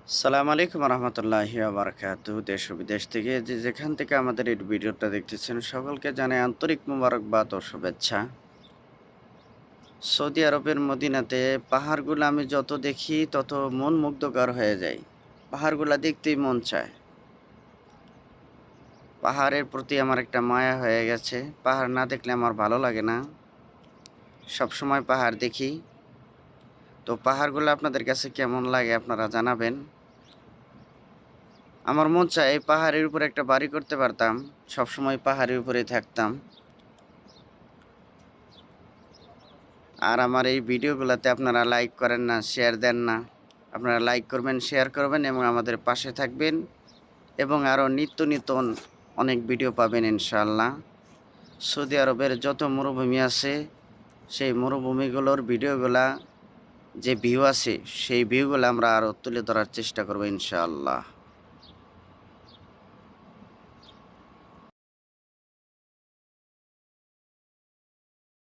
সালাম আলাইকুম রহমতুল্লাহি বারাকাতু। দেশ ও বিদেশ থেকে যে যেখান থেকে আমাদের এই ভিডিওটা দেখতেছেন সকলকে জানাই আন্তরিক মোবারকবাদ ও শুভেচ্ছা। সৌদি আরবের মদিনাতে পাহাড়গুলো আমি যত দেখি তত মন মুগ্ধকর হয়ে যায়। পাহাড়গুলা দেখতেই মন চায়। পাহাড়ের প্রতি আমার একটা মায়া হয়ে গেছে। পাহাড় না দেখলে আমার ভালো লাগে না। সবসময় পাহাড় দেখি। তো পাহাড়গুলো আপনাদের কাছে কেমন লাগে আপনারা জানাবেন। আমার মন চায় এই পাহাড়ের উপরে একটা বাড়ি করতে পারতাম। সবসময় পাহাড়ের উপরেই থাকতাম। আর আমার এই ভিডিওগুলাতে আপনারা লাইক করেন না, শেয়ার দেন না। আপনারা লাইক করবেন, শেয়ার করবেন এবং আমাদের পাশে থাকবেন এবং আরও নিত্য নতুন অনেক ভিডিও পাবেন ইনশাআল্লাহ। সৌদি আরবের যত মরুভূমি আছে সেই মরুভূমিগুলোর ভিডিওগুলা যে ভিউ আছে সেই ভিউগুলো আমরা আরও তুলে ধরার চেষ্টা করব ইনশাআল্লাহ।